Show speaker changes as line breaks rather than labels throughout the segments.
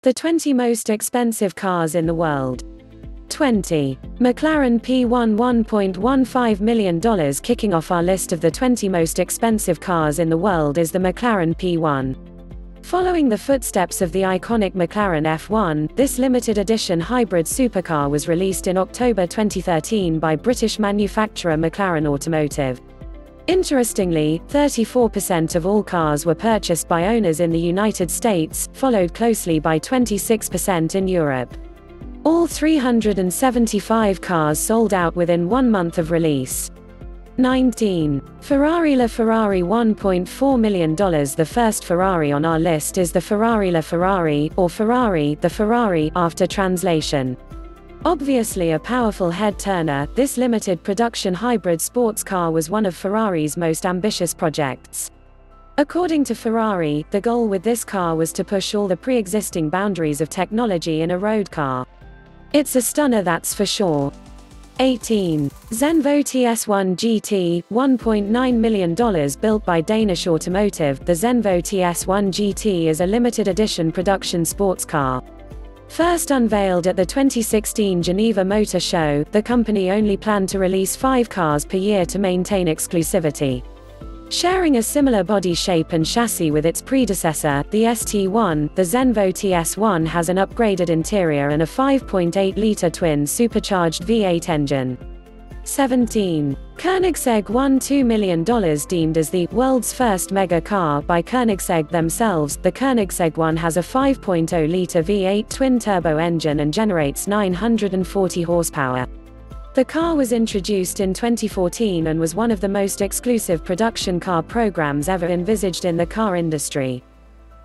The 20 most expensive cars in the world. 20. McLaren P1 $1.15 million. Kicking off our list of the 20 most expensive cars in the world is the McLaren P1. Following the footsteps of the iconic McLaren F1, this limited edition hybrid supercar was released in October 2013 by British manufacturer McLaren Automotive. Interestingly, 34% of all cars were purchased by owners in the United States, followed closely by 26% in Europe. All 375 cars sold out within 1 month of release. 19. Ferrari LaFerrari $1.4 million. The first Ferrari on our list is the Ferrari LaFerrari, or Ferrari, the Ferrari, after translation. Obviously a powerful head-turner, this limited production hybrid sports car was one of Ferrari's most ambitious projects. According to Ferrari, the goal with this car was to push all the pre-existing boundaries of technology in a road car. It's a stunner, that's for sure. 18. Zenvo TS1 GT, $1.9 million. Built by Danish Automotive, the Zenvo TS1 GT is a limited edition production sports car. First unveiled at the 2016 Geneva Motor Show, the company only planned to release 5 cars per year to maintain exclusivity. Sharing a similar body shape and chassis with its predecessor, the ST1, the Zenvo TS1 has an upgraded interior and a 5.8-litre twin supercharged V8 engine. 17. Koenigsegg One $2 million. Deemed as the world's first mega car by Koenigsegg themselves, the Koenigsegg One has a 5.0-litre V8 twin-turbo engine and generates 940 horsepower. The car was introduced in 2014 and was one of the most exclusive production car programs ever envisaged in the car industry.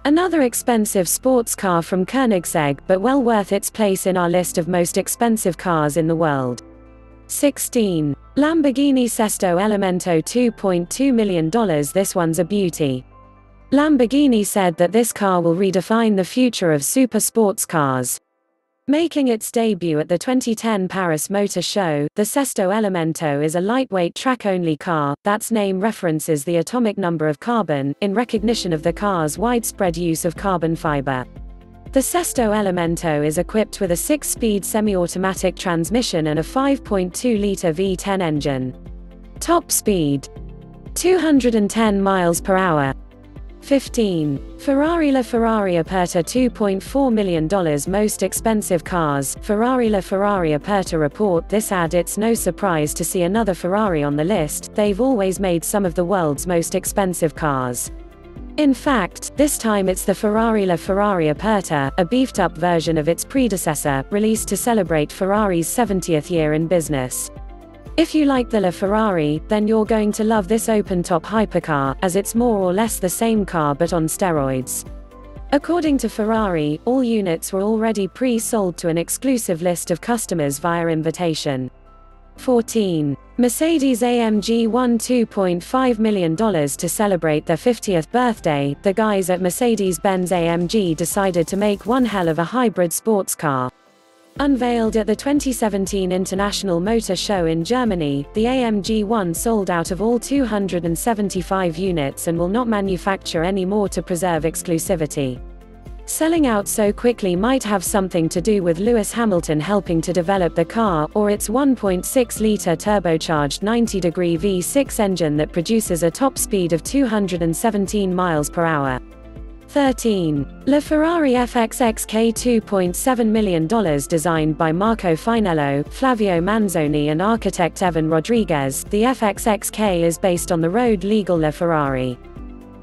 Another expensive sports car from Koenigsegg, but well worth its place in our list of most expensive cars in the world. 16. Lamborghini Sesto Elemento $2.2 million. This one's a beauty. Lamborghini said that this car will redefine the future of super sports cars. Making its debut at the 2010 Paris Motor Show, the Sesto Elemento is a lightweight track-only car. That's name references the atomic number of carbon, in recognition of the car's widespread use of carbon fiber. The Sesto Elemento is equipped with a 6-speed semi-automatic transmission and a 5.2-litre V10 engine. Top speed: 210 miles per hour. 15. Ferrari LaFerrari Aperta $2.4 million. Most expensive cars. Ferrari LaFerrari Aperta report. This ad. It's no surprise to see another Ferrari on the list. They've always made some of the world's most expensive cars. In fact, this time it's the Ferrari LaFerrari Aperta, a beefed-up version of its predecessor, released to celebrate Ferrari's 70th year in business. If you like the LaFerrari, then you're going to love this open-top hypercar, as it's more or less the same car but on steroids. According to Ferrari, all units were already pre-sold to an exclusive list of customers via invitation. 14. Mercedes-AMG One $2.5 million. To celebrate their 50th birthday, the guys at Mercedes-Benz AMG decided to make one hell of a hybrid sports car. Unveiled at the 2017 International Motor Show in Germany, the AMG One sold out of all 275 units and will not manufacture any more to preserve exclusivity. Selling out so quickly might have something to do with Lewis Hamilton helping to develop the car, or its 1.6-litre turbocharged 90-degree V6 engine that produces a top speed of 217 miles per hour. 13. LaFerrari FXXK $2.7 million. Designed by Marco Finello, Flavio Manzoni and architect Evan Rodriguez, the FXXK is based on the road-legal LaFerrari.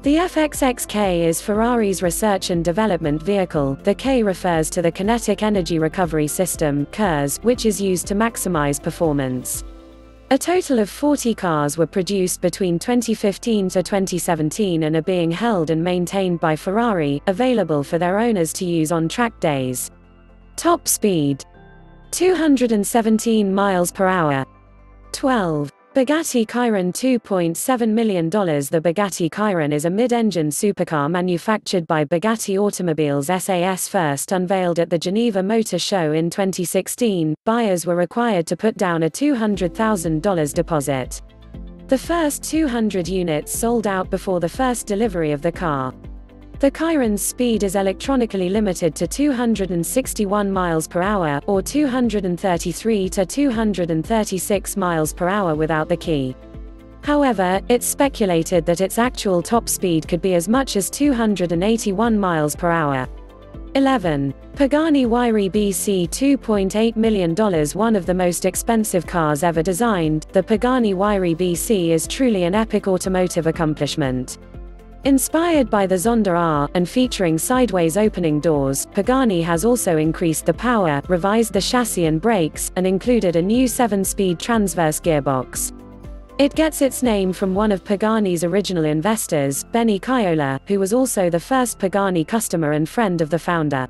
The FXXK is Ferrari's research and development vehicle. The K refers to the Kinetic Energy Recovery System (KERS), which is used to maximize performance. A total of 40 cars were produced between 2015 to 2017 and are being held and maintained by Ferrari, available for their owners to use on track days. Top speed: 217 miles per hour. 12. Bugatti Chiron $2.7 million. The Bugatti Chiron is a mid-engine supercar manufactured by Bugatti Automobiles S.A.S. First unveiled at the Geneva Motor Show in 2016, buyers were required to put down a $200,000 deposit. The first 200 units sold out before the first delivery of the car. The Chiron's speed is electronically limited to 261 miles per hour, or 233 to 236 miles per hour without the key. However, it's speculated that its actual top speed could be as much as 281 miles per hour. 11. Pagani Huayra BC $2.8 million. One of the most expensive cars ever designed, the Pagani Huayra BC is truly an epic automotive accomplishment. Inspired by the Zonda R, and featuring sideways opening doors, Pagani has also increased the power, revised the chassis and brakes, and included a new 7-speed transverse gearbox. It gets its name from one of Pagani's original investors, Benny Caiola, who was also the first Pagani customer and friend of the founder.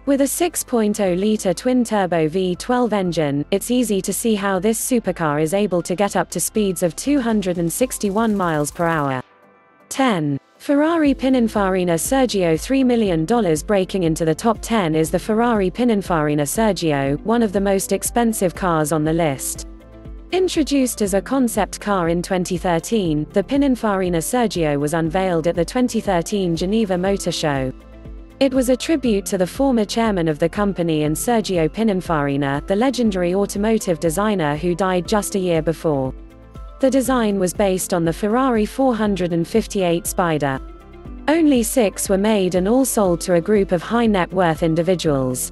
With a 6.0-litre twin-turbo V12 engine, it's easy to see how this supercar is able to get up to speeds of 261 miles per hour. 10. Ferrari Pininfarina Sergio $3 million. Breaking into the top 10 is the Ferrari Pininfarina Sergio, one of the most expensive cars on the list. Introduced as a concept car in 2013, the Pininfarina Sergio was unveiled at the 2013 Geneva Motor Show. It was a tribute to the former chairman of the company and Sergio Pininfarina, the legendary automotive designer who died just a year before. The design was based on the Ferrari 458 Spider. Only 6 were made and all sold to a group of high net worth individuals.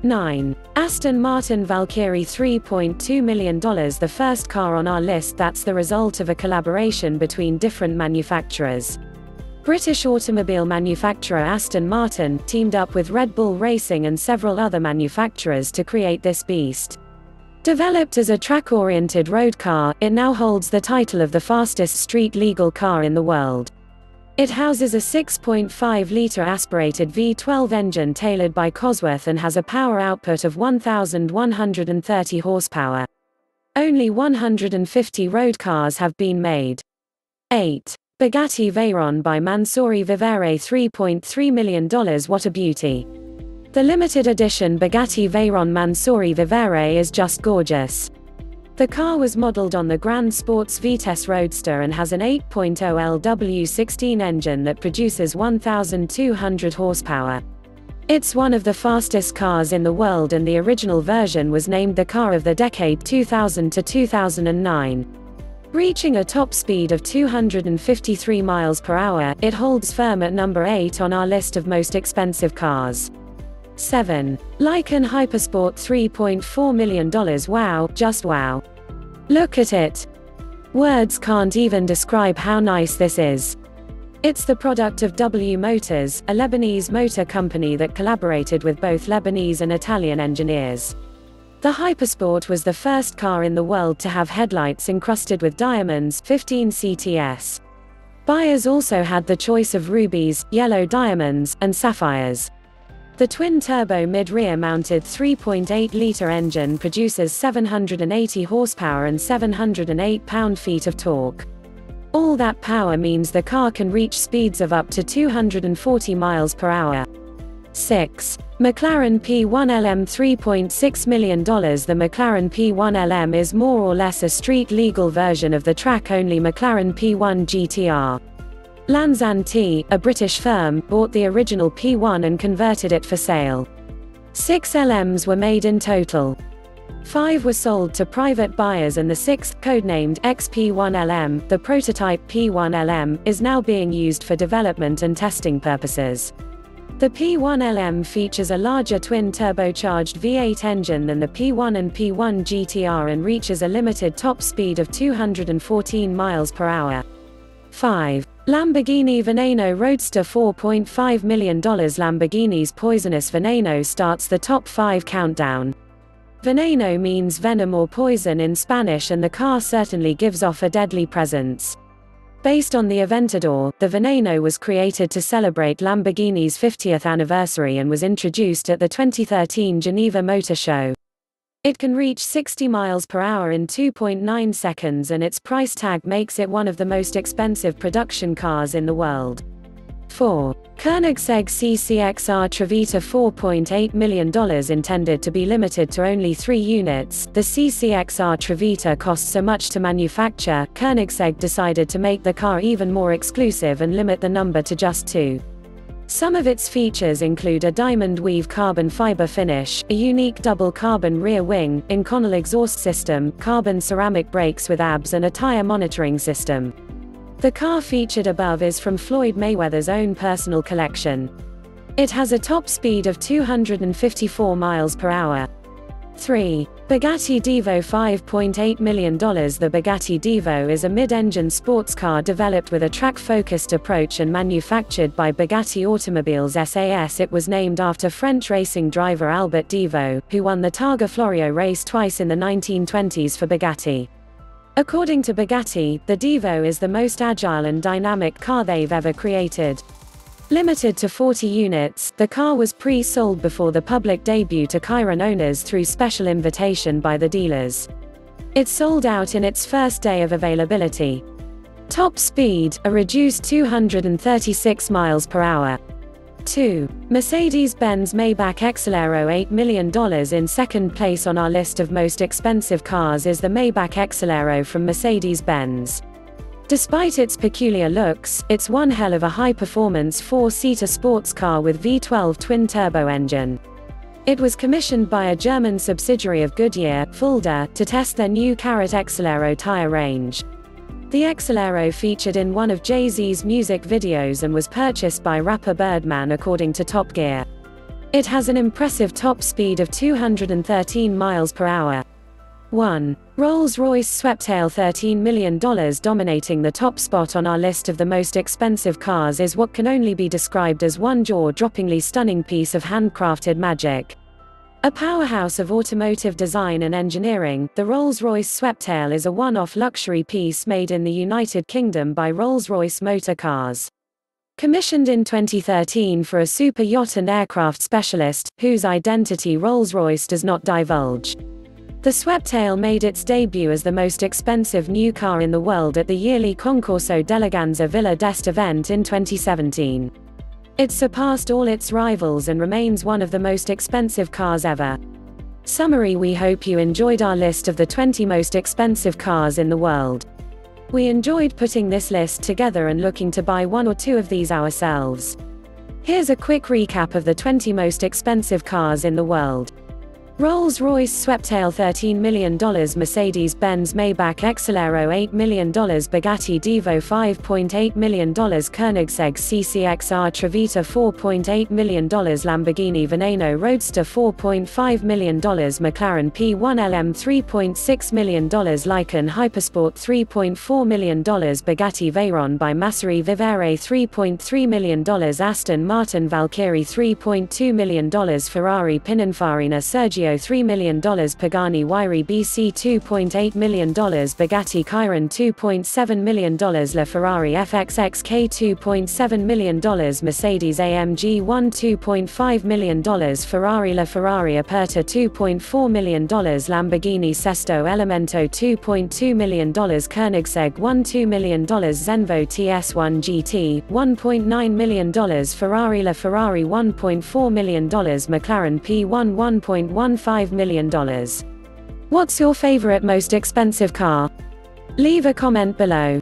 9. Aston Martin Valkyrie $3.2 million. The first car on our list that's the result of a collaboration between different manufacturers. British automobile manufacturer Aston Martin teamed up with Red Bull Racing and several other manufacturers to create this beast. Developed as a track-oriented road car, it now holds the title of the fastest street-legal car in the world. It houses a 6.5-litre aspirated V12 engine tailored by Cosworth and has a power output of 1,130 horsepower. Only 150 road cars have been made. 8. Bugatti Veyron by Mansouri Vivere $3.3 million. What a beauty. The limited edition Bugatti Veyron Mansouri Vivere is just gorgeous. The car was modeled on the Grand Sports Vitesse Roadster and has an 8.0 LW16 engine that produces 1,200 horsepower. It's one of the fastest cars in the world and the original version was named the Car of the Decade 2000 to 2009. Reaching a top speed of 253 miles per hour, it holds firm at number 8 on our list of most expensive cars. 7. Lykan Hypersport $3.4 million. Wow, just wow. Look at it. Words can't even describe how nice this is. It's the product of W Motors, a Lebanese motor company that collaborated with both Lebanese and Italian engineers. The Hypersport was the first car in the world to have headlights encrusted with diamonds, 15 CTS. Buyers also had the choice of rubies, yellow diamonds, and sapphires. The twin-turbo mid-rear mounted 3.8-litre engine produces 780 horsepower and 708 pound-feet of torque. All that power means the car can reach speeds of up to 240 miles per hour. 6. McLaren P1 LM $3.6 million. The McLaren P1 LM is more or less a street-legal version of the track-only McLaren P1 GTR. Lanzanti, a British firm, bought the original P1 and converted it for sale. 6 LMs were made in total. 5 were sold to private buyers and the 6th, codenamed XP1LM, the prototype P1LM, is now being used for development and testing purposes. The P1LM features a larger twin-turbocharged V8 engine than the P1 and P1 GTR and reaches a limited top speed of 214 miles per hour. 5. Lamborghini Veneno Roadster $4.5 million. Lamborghini's poisonous Veneno starts the top 5 countdown. Veneno means venom or poison in Spanish and the car certainly gives off a deadly presence. Based on the Aventador, the Veneno was created to celebrate Lamborghini's 50th anniversary and was introduced at the 2013 Geneva Motor Show. It can reach 60 miles per hour in 2.9 seconds and its price tag makes it one of the most expensive production cars in the world. 4. Koenigsegg CCXR Trevita $4.8 million. Intended to be limited to only 3 units, the CCXR Trevita cost so much to manufacture, Koenigsegg decided to make the car even more exclusive and limit the number to just 2. Some of its features include a diamond weave carbon fiber finish, a unique double carbon rear wing, inconell exhaust system, carbon ceramic brakes with ABS and a tire monitoring system. The car featured above is from Floyd Mayweather's own personal collection. It has a top speed of 254 miles per hour. 3. Bugatti Divo $5.8 million. The Bugatti Divo is a mid-engine sports car developed with a track-focused approach and manufactured by Bugatti Automobiles S.A.S. It was named after French racing driver Albert Divo, who won the Targa Florio race twice in the 1920s for Bugatti. According to Bugatti, the Divo is the most agile and dynamic car they've ever created. Limited to 40 units, the car was pre-sold before the public debut to Chiron owners through special invitation by the dealers. It sold out in its first day of availability. Top speed, a reduced 236 miles per hour. 2. Mercedes-Benz Maybach Exelero $8 million. In second place on our list of most expensive cars is the Maybach Exelero from Mercedes-Benz. Despite its peculiar looks, it's one hell of a high-performance four-seater sports car with V12 twin-turbo engine. It was commissioned by a German subsidiary of Goodyear, Fulda, to test their new Exelero tire range. The Exelero featured in one of Jay-Z's music videos and was purchased by rapper Birdman according to Top Gear. It has an impressive top speed of 213 miles per hour. 1. Rolls-Royce Sweptail $13 million. Dominating the top spot on our list of the most expensive cars is what can only be described as one jaw-droppingly stunning piece of handcrafted magic. A powerhouse of automotive design and engineering, the Rolls-Royce Sweptail is a one-off luxury piece made in the United Kingdom by Rolls-Royce Motor Cars. Commissioned in 2013 for a super yacht and aircraft specialist, whose identity Rolls-Royce does not divulge. The Sweptail made its debut as the most expensive new car in the world at the yearly Concorso d'Eleganza Villa d'Este event in 2017. It surpassed all its rivals and remains one of the most expensive cars ever. Summary: we hope you enjoyed our list of the 20 most expensive cars in the world. We enjoyed putting this list together and looking to buy one or two of these ourselves. Here's a quick recap of the 20 most expensive cars in the world. Rolls-Royce Sweptail $13 million, Mercedes-Benz Maybach Exelero $8 million, Bugatti Divo $5.8 million, Koenigsegg CCXR Trevita $4.8 million, Lamborghini Veneno Roadster $4.5 million, McLaren P1 LM $3.6 million, Lykan Hypersport $3.4 million, Bugatti Veyron by Masserie Vivere $3.3 million, Aston Martin Valkyrie $3.2 million, Ferrari Pininfarina Sergio $3 million, Pagani Huayra BC $2.8 million, Bugatti Chiron $2.7 million, LaFerrari FXXK $2.7 million, Mercedes-AMG One $2.5 million, Ferrari LaFerrari Aperta $2.4 million, Lamborghini Sesto Elemento $2.2 million, Koenigsegg One $2 million, Zenvo TS1 GT $1.9 million, Ferrari LaFerrari $1.4 million, McLaren P1 $1.15 million. What's your favorite most expensive car? Leave a comment below.